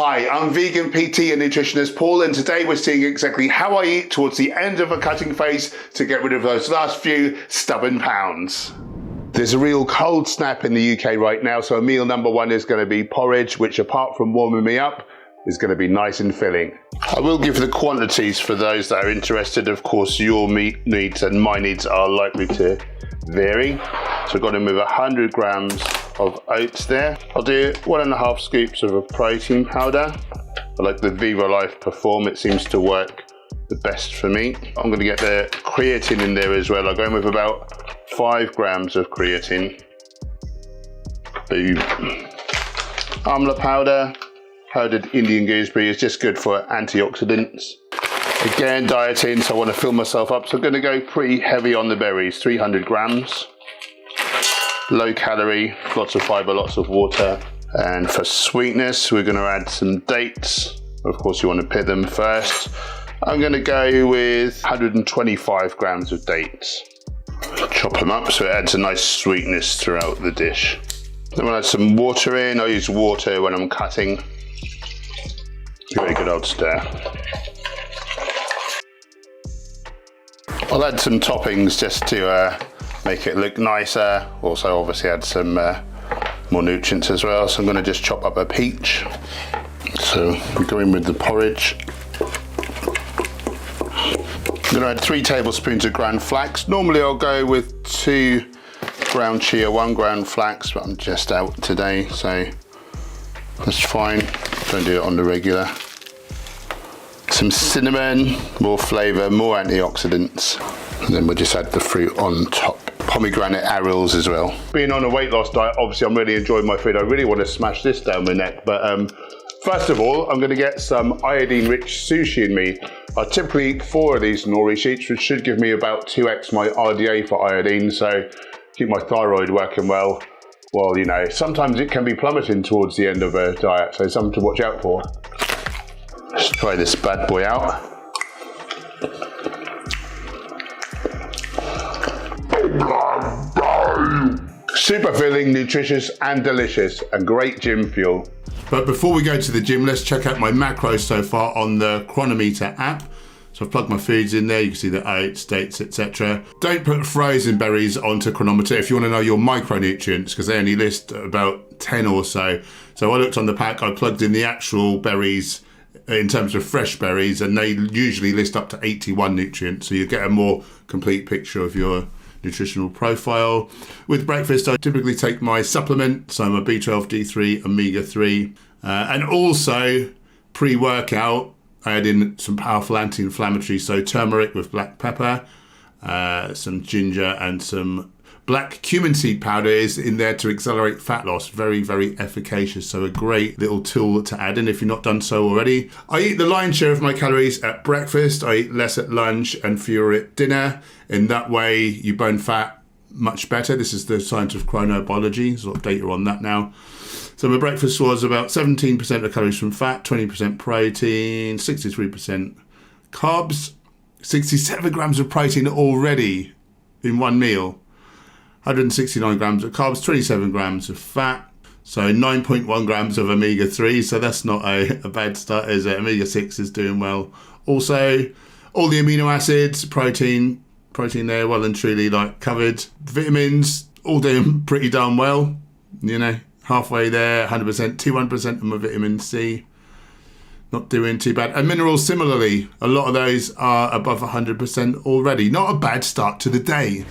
Hi, I'm vegan PT and nutritionist Paul, and today we're seeing exactly how I eat towards the end of a cutting phase to get rid of those last few stubborn pounds. There's a real cold snap in the UK right now, so meal number one is going to be porridge, which apart from warming me up, is going to be nice and filling. I will give the quantities for those that are interested. Of course, your meat needs and my needs are likely to vary. So I've got in with 100 grams of oats there. I'll do 1.5 scoops of a protein powder. I like the Viva Life Perform, it seems to work the best for me. I'm going to get the creatine in there as well. I'll go in with about 5 grams of creatine. Boom. Amla powder, powdered Indian gooseberry is just good for antioxidants. Again, dieting, so I want to fill myself up. So I'm going to go pretty heavy on the berries, 300 grams. Low calorie, lots of fiber, lots of water. And for sweetness, we're going to add some dates. Of course, you want to pit them first. I'm going to go with 125 grams of dates. Chop them up so it adds a nice sweetness throughout the dish. Then we'll add some water in. I use water when I'm cutting. Very good old stir. I'll add some toppings just to make it look nicer. Also obviously add some more nutrients as well. So I'm going to just chop up a peach. So we go in with the porridge. I'm going to add 3 tablespoons of ground flax. Normally I'll go with 2 ground chia, 1 ground flax, but I'm just out today, so that's fine. Don't do it on the regular. Some cinnamon, more flavour, more antioxidants. And then we'll just add the fruit on top. Pomegranate arils as well. Being on a weight loss diet, obviously I'm really enjoying my food. I really want to smash this down my neck, but first of all, I'm going to get some iodine-rich sushi in me. I typically eat 4 of these nori sheets, which should give me about 2x my RDA for iodine, so keep my thyroid working well. Well, you know, sometimes it can be plummeting towards the end of a diet, so something to watch out for. Let's try this bad boy out. Super filling, nutritious and delicious, and great gym fuel. But before we go to the gym, let's check out my macros so far on the Chronometer app. So I've plugged my foods in there, you can see the oats, dates, etc. Don't put frozen berries onto Chronometer if you want to know your micronutrients, because they only list about 10 or so. So I looked on the pack, I plugged in the actual berries in terms of fresh berries, and they usually list up to 81 nutrients, so you get a more complete picture of your nutritional profile. With breakfast, I typically take my supplement, so my B12, D3, omega-3, and also pre-workout, I add in some powerful anti-inflammatory, so turmeric with black pepper, some ginger and some black cumin seed powder is in there to accelerate fat loss. Very, very efficacious. So a great little tool to add in if you've not done so already. I eat the lion's share of my calories at breakfast. I eat less at lunch and fewer at dinner. In that way, you burn fat much better. This is the science of chronobiology. There's a lot of data on that now. So my breakfast was about 17% of calories from fat, 20% protein, 63% carbs, 67 grams of protein already in one meal. 169 grams of carbs, 27 grams of fat, so 9.1 grams of omega-3, so that's not a bad start, is it? Omega-6 is doing well. Also, all the amino acids, protein there, well and truly like covered. Vitamins, all doing pretty darn well, you know, halfway there, 100%, 200% of my vitamin C. Not doing too bad. And minerals similarly, a lot of those are above 100% already. Not a bad start to the day.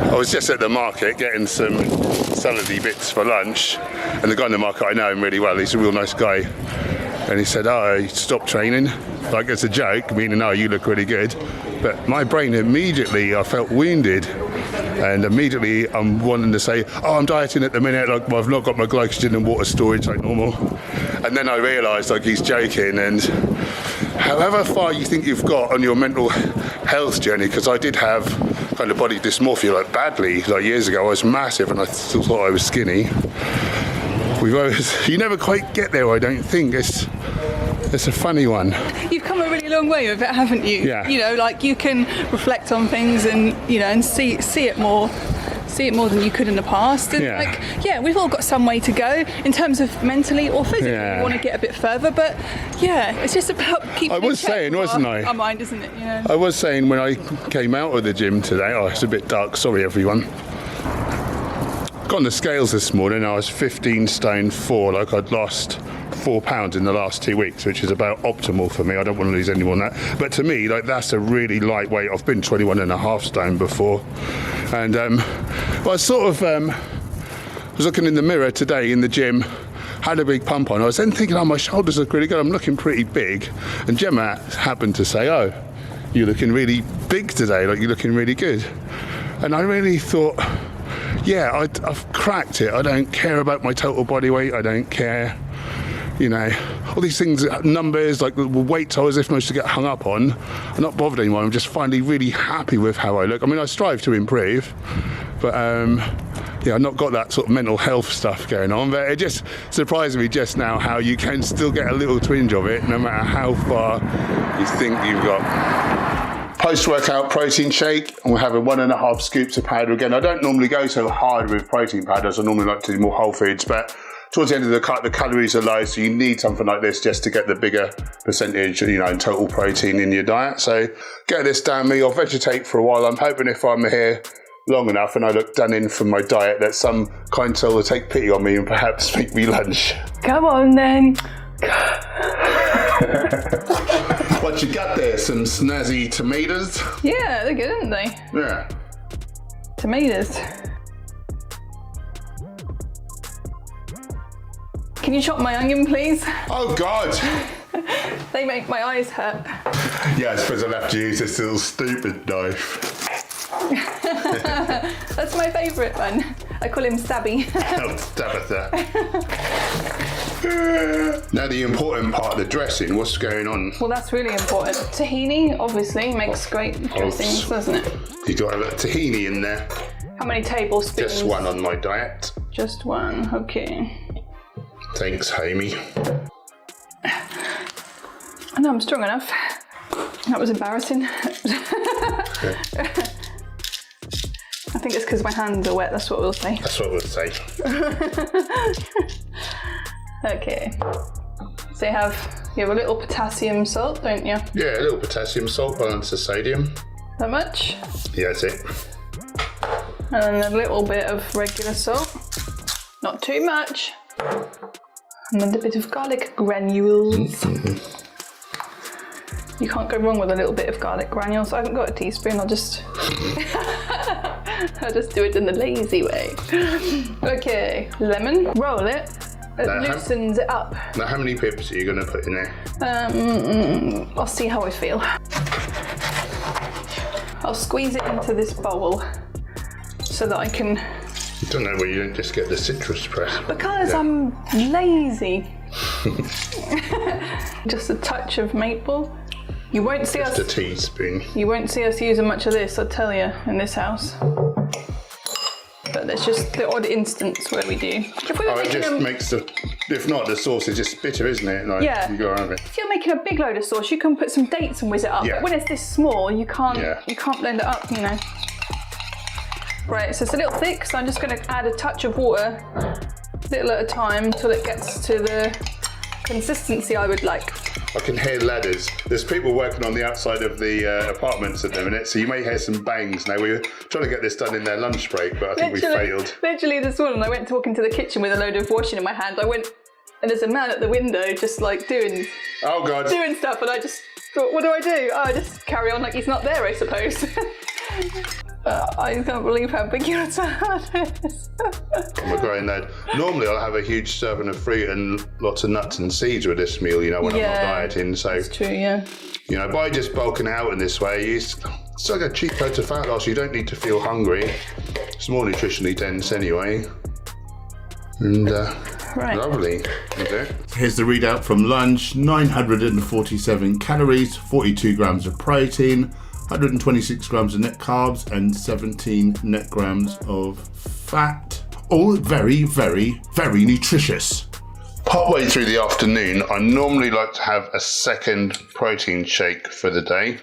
I was just at the market getting some salady bits for lunch. And the guy in the market, I know him really well. He's a real nice guy. And he said, oh, he stopped training. Like, it's a joke, meaning, oh, you look really good. But my brain immediately, I felt wounded. And immediately I'm wanting to say, oh, I'm dieting at the minute, like I've not got my glycogen and water storage like normal. And then I realised like he's joking. And however far you think you've got on your mental health journey, because I did have kind of body dysmorphia like badly, like years ago. I was massive and I still thought I was skinny. You never quite get there, I don't think. It's a funny one. You've come a really long way with it, haven't you? Yeah. You know, like you can reflect on things and, you know, and see it more than you could in the past. And like, yeah, we've all got some way to go in terms of mentally or physically. We want to get a bit further, but yeah, it's just about keeping. I was saying, wasn't I? Our mind, isn't it? You know? I was saying when I came out of the gym today. Oh, it's a bit dark. Sorry, everyone. Got on the scales this morning. I was 15 stone 4. Like I'd lost 4 pounds in the last 2 weeks, which is about optimal for me. I don't want to lose any more than that. But to me, like that's a really light weight. I've been 21.5 stone before, and well, I sort of was looking in the mirror today in the gym. Had a big pump on. I was then thinking, oh, my shoulders look really good. I'm looking pretty big. And Gemma happened to say, oh, you're looking really big today. Like you're looking really good. And I really thought, yeah, I've cracked it. I don't care about my total body weight. I don't care, you know, all these things, numbers, like the weights I was supposed to get hung up on. I'm not bothered anymore. I'm just finally really happy with how I look. I mean, I strive to improve, but yeah, I've not got that sort of mental health stuff going on. But it just surprised me just now how you can still get a little twinge of it, no matter how far you think you've got. Post-workout protein shake, and we're having 1.5 scoops of powder again. I don't normally go so hard with protein powders. I normally like to do more whole foods, but towards the end of the cut, the calories are low, so you need something like this just to get the bigger percentage, you know, total protein in your diet. So get this down me. I'll vegetate for a while. I'm hoping if I'm here long enough and I look done in from my diet, that some kind soul will take pity on me and perhaps make me lunch. Come on then. What you got there? Some snazzy tomatoes? Yeah, they're good, aren't they? Yeah. Tomatoes. Can you chop my onion, please? Oh, God. They make my eyes hurt. Yeah, I suppose I'll have to use this little stupid knife. That's my favourite one. I call him Stabby. Oh, Tabitha. Now the important part of the dressing, what's going on? Well, that's really important. Tahini, obviously, makes great dressings, doesn't it? You got a tahini in there. How many tablespoons? Just one on my diet. Just one, okay. Thanks, Hamie. I know I'm strong enough. That was embarrassing. I think it's because my hands are wet, that's what we'll say. That's what we'll say. Okay. So you have a little potassium salt, don't you? Yeah, a little potassium salt, balance the sodium. That much? Yeah, that's it. And then a little bit of regular salt. Not too much. And then a bit of garlic granules. You can't go wrong with a little bit of garlic granules. I haven't got a teaspoon, I'll just do it in the lazy way. Okay, lemon, roll it. It loosens it up. Now how many pips are you going to put in there? I'll see how I feel. I'll squeeze it into this bowl so that I can... You don't know where you don't just get the citrus press. Because I'm lazy. Just a touch of maple. You won't see us... Just a teaspoon. You won't see us using much of this, I'll tell you, in this house. But there's just the odd instance where we do. If we were it just makes the... If not, the sauce is just bitter, isn't it? Like, yeah. You go around it. If you're making a big load of sauce, you can put some dates and whiz it up. Yeah. But when it's this small, you can't blend it up, you know. Right, so it's a little thick, so I'm just going to add a touch of water, little at a time, till it gets to the consistency I would like. I can hear ladders. There's people working on the outside of the apartments at the minute, so you may hear some bangs. Now, we were trying to get this done in their lunch break, but I think we failed. Literally this morning, I went to walk into the kitchen with a load of washing in my hand. I went, and there's a man at the window just like doing stuff, and I just thought, what do? Oh, I just carry on like he's not there, I suppose. I can't believe how big your salad is. I'm a growing lad. Normally I'll have a huge serving of fruit and lots of nuts and seeds with this meal, you know, when I'm not dieting. So that's true, yeah. You know, by just bulking out in this way, it's like a cheap load of fat loss. You don't need to feel hungry. It's more nutritionally dense anyway. And lovely. Okay. Here's the readout from lunch. 947 calories, 42 grams of protein, 126 grams of net carbs and 17 net grams of fat. All very, very, very nutritious. Partway through the afternoon, I normally like to have a second protein shake for the day.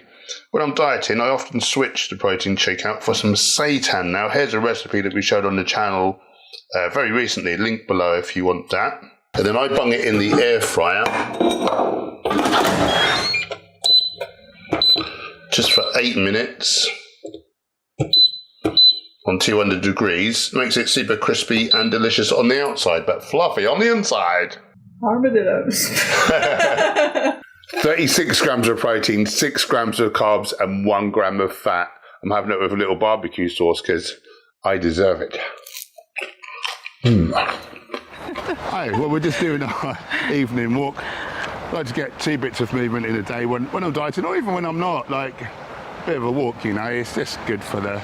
When I'm dieting, I often switch the protein shake out for some seitan. Now, here's a recipe that we showed on the channel very recently, link below if you want that. And then I bung it in the air fryer just for 8 minutes on 200 degrees. Makes it super crispy and delicious on the outside, but fluffy on the inside. Armadillos. 36 grams of protein, 6 grams of carbs, and 1 gram of fat. I'm having it with a little barbecue sauce because I deserve it. Hi, well, we're just doing our evening walk. I like to get 2 bits of movement in a day when I'm dieting, or even when I'm not. Like a bit of a walk, you know, it's just good for the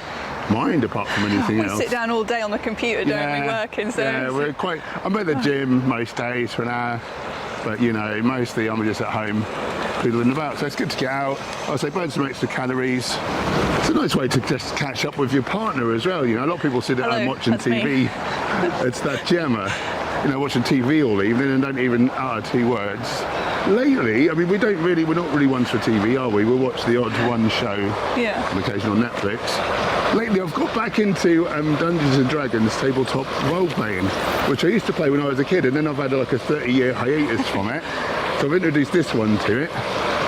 mind apart from anything else. We sit down all day on the computer, don't we, working? So I'm at the gym most days for an hour, but you know, mostly I'm just at home poodling about. So it's good to get out. I say burn some extra calories. It's a nice way to just catch up with your partner as well. You know, a lot of people sit at home watching TV. It's that Gemma, you know, watching TV all evening and don't even utter 2 words. Lately, I mean, we're not really ones for TV, are we? We'll watch the odd one show on occasion on Netflix. Lately, I've got back into Dungeons and Dragons tabletop role-playing, which I used to play when I was a kid, and then I've had like a 30-year hiatus from it. So I've introduced this one to it.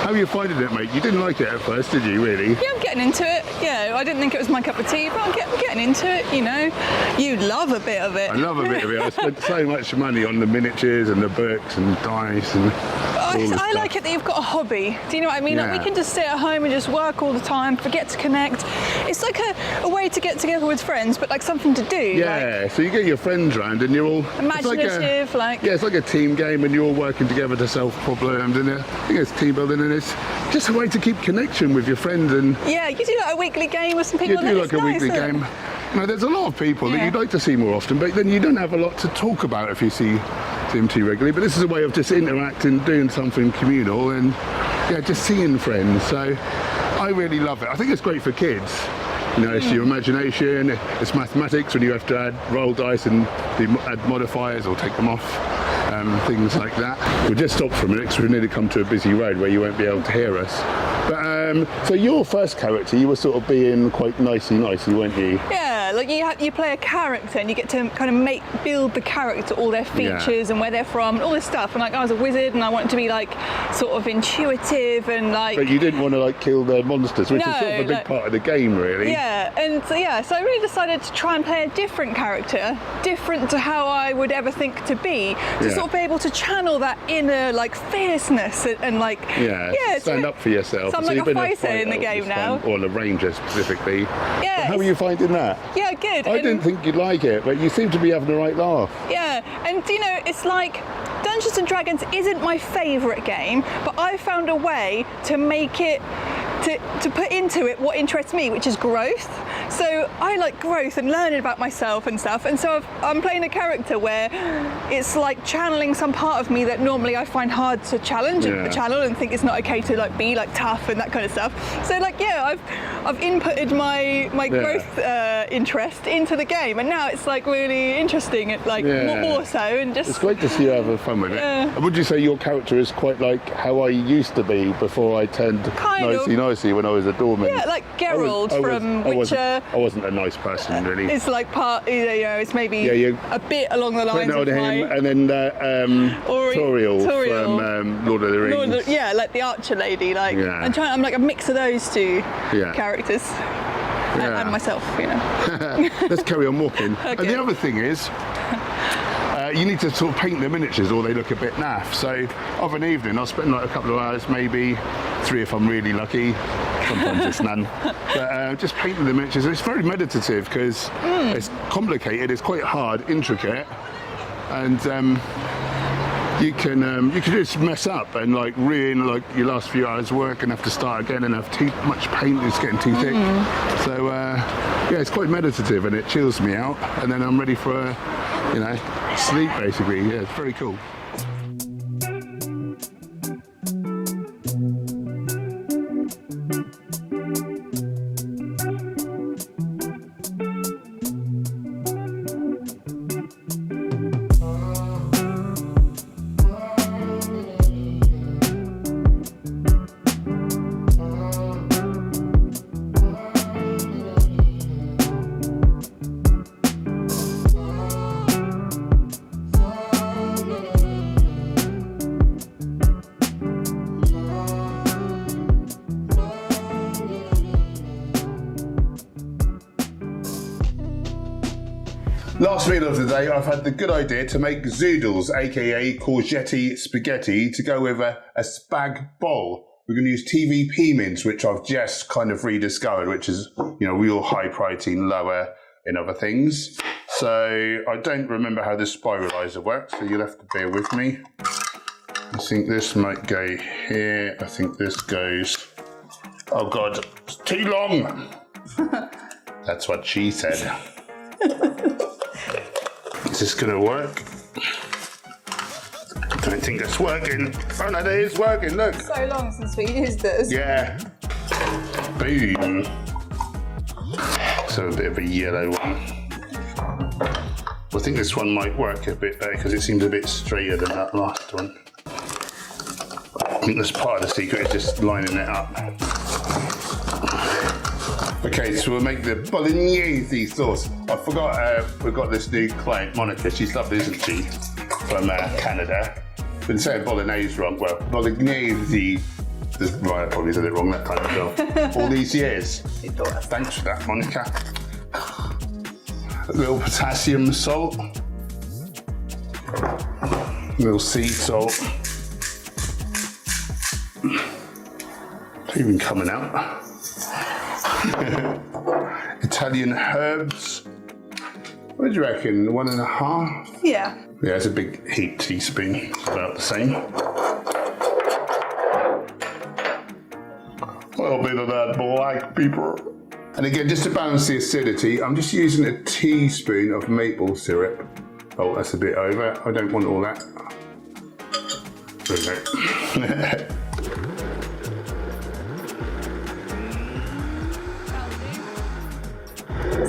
How are you finding it, mate? You didn't like it at first, did you, really? Yeah, I'm getting into it. Yeah, I didn't think it was my cup of tea, but I'm getting into it, you know. You love a bit of it. I love a bit of it. I spent so much money on the miniatures and the books and dice and I like it that you've got a hobby. Do you know what I mean? Yeah. Like, we can just sit at home and just work all the time, forget to connect. It's like a way to get together with friends, but like something to do. Yeah, so you get your friends round and you're all... imaginative, Yeah, it's like a team game and you're all working together to solve problems, and I think it's team building, and it's just a way to keep connection with your friends. And yeah, you do like a weekly game with some people. You do like a weekly game. You know, there's a lot of people that you'd like to see more often, but then you don't have a lot to talk about if you see them too regularly. But this is a way of just interacting, doing something communal, and just seeing friends. So I really love it. I think it's great for kids. You know, it's your imagination, it's mathematics when you have to roll dice and add modifiers or take them off, things like that. We'll just stop for a minute because we've nearly come to a busy road where you won't be able to hear us. But so your first character, you were sort of being quite nicey, weren't you? Yeah, like you play a character and you get to kind of build the character, all their features and where they're from and all this stuff. And like, I was a wizard and I wanted to be like sort of intuitive and like... But you didn't want to like kill the monsters, which is sort of a big part of the game, really. Yeah, and so I really decided to try and play a different character, different to how I would ever think to be, to sort of be able to channel that inner like fierceness and like... stand up for yourself. So I'm like a fighter in the game now. Or a ranger specifically. Yeah. But how are you finding that? Yeah, good. I didn't think you'd like it, but you seem to be having the right laugh. Yeah, and you know, it's like Dungeons and Dragons isn't my favourite game, but I found a way to make it, to put into it what interests me, which is growth. So I like growth and learning about myself and stuff, and so I'm playing a character where it's like channeling some part of me that normally I find hard to challenge and channel and think it's not okay to like be like tough and that kind of stuff. So like I've inputted my growth interest into the game, and now it's like really interesting, like more so, and just... It's great to see you having fun with it. And would you say your character is quite like how I used to be before I turned nicey when I was a doorman? Yeah, like Geralt from Witcher. I wasn't a nice person, really. It's like part, you know, it's maybe a bit along the lines of him, and then Toriel from Lord of the Rings. Like the Archer lady. Like I'm like a mix of those two characters. And myself, you know. Let's carry on walking. Okay. And the other thing is, you need to sort of paint the miniatures or they look a bit naff. So of an evening, I'll spend like a couple of hours, maybe 3 if I'm really lucky, sometimes it's none. But just painting the miniatures, it's very meditative because it's complicated, it's quite hard, intricate, and you can just mess up and like ruin like your last few hours work and have to start again and have too much paint, it's getting too thick. So yeah, it's quite meditative and it chills me out, and then I'm ready for sleep basically. Yeah, it's very cool. Last meal of the day, I've had the good idea to make zoodles, aka courgette spaghetti, to go with a spag bowl. We're going to use TVP mince, which I've just kind of rediscovered, which is, real high protein, lower in other things. So I don't remember how this spiralizer works, so you'll have to bear with me. I think this might go here. I think this goes... Oh God, it's too long. That's what she said. Is this gonna work? I don't think that's working. Oh no, that is working, look. So long since we used this. Yeah. Boom. So a bit of a yellow one. I think this one might work a bit better because it seems a bit straighter than that last one. I think that's part of the secret, is just lining it up. Okay, so we'll make the bolognese sauce. I forgot we've got this new client, Monica. She's lovely, isn't she? From Canada. Been saying bolognese wrong. Well, bolognese. Right, I probably said it wrong that time as well. All these years. Thanks for that, Monica. A little potassium salt. A little sea salt. It's even coming out. Italian herbs. What do you reckon? 1.5? Yeah. Yeah, it's a big heaped teaspoon. It's about the same. A little bit of that black pepper. And again, just to balance the acidity, I'm just using a teaspoon of maple syrup. Oh, that's a bit over. I don't want all that. Okay.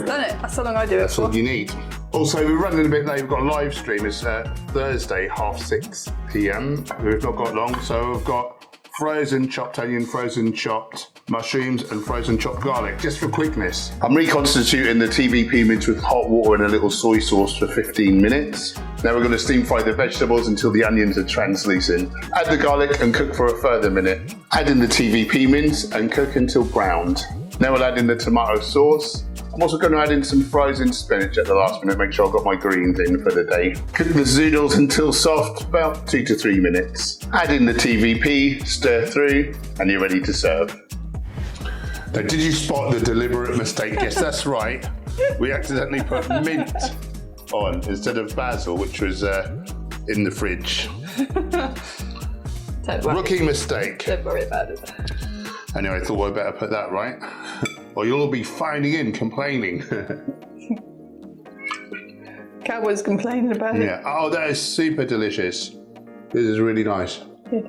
Done it. That's how long I do it. That's all you need. Also, we're running a bit late. We've got a live stream. It's Thursday, 6:30 p.m. We've not got long, so we've got frozen chopped onion, frozen chopped mushrooms, and frozen chopped garlic, just for quickness. I'm reconstituting the TVP mince with hot water and a little soy sauce for 15 minutes. Now we're going to steam fry the vegetables until the onions are translucent. Add the garlic and cook for a further minute. Add in the TVP mince and cook until browned. Now we'll add in the tomato sauce. I'm also going to add in some frozen spinach at the last minute, make sure I've got my greens in for the day. Cook the zoodles until soft, about 2 to 3 minutes. Add in the TVP, stir through, and you're ready to serve. Now, did you spot the deliberate mistake? Yes, that's right. We accidentally put mint on instead of basil, which was in the fridge. Rookie mistake. Don't worry about it. Anyway, I thought I'd better put that right. Or you'll all be phoning in, complaining. Cowboys complaining about it. Yeah. Oh, that is super delicious. This is really nice. Good.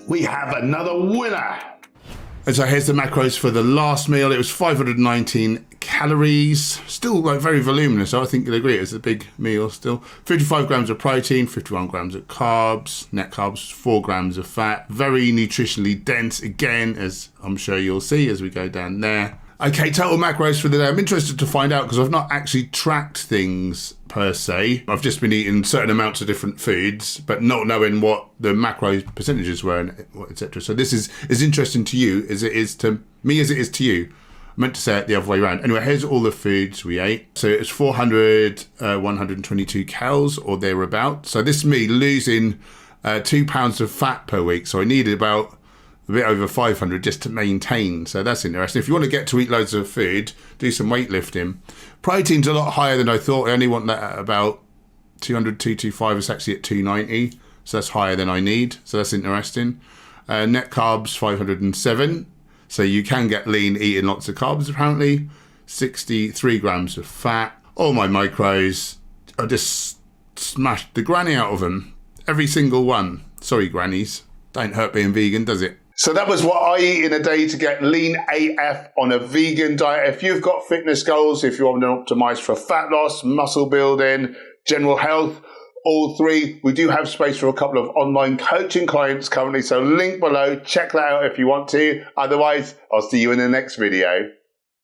We have another winner. And so here's the macros for the last meal. It was 519 calories. Still like very voluminous, so I think you'll agree it's a big meal still. 55 grams of protein, 51 grams of carbs, net carbs, 4 grams of fat. Very nutritionally dense, again, as I'm sure you'll see as we go down there. Okay, total macros for the day. I'm interested to find out because I've not actually tracked things per se. I've just been eating certain amounts of different foods, but not knowing what the macro percentages were and etc. So this is as interesting to you as it is to me as it is to you. I meant to say it the other way around. Anyway, here's all the foods we ate. So it's 122 calories or thereabout. So this is me losing 2 pounds of fat per week. So I needed about a bit over 500 just to maintain. So that's interesting. If you want to get to eat loads of food, do some weightlifting. Protein's a lot higher than I thought. I only want that at about 200, 225. It's actually at 290. So that's higher than I need. So that's interesting. Net carbs, 507. So you can get lean eating lots of carbs, apparently. 63 grams of fat. All my macros, I just smashed the granny out of them. Every single one. Sorry, grannies. Don't hurt being vegan, does it? So that was what I eat in a day to get lean AF on a vegan diet. If you've got fitness goals, if you want to optimize for fat loss, muscle building, general health, all three, we do have space for a couple of online coaching clients currently. So link below, check that out if you want to. Otherwise, I'll see you in the next video.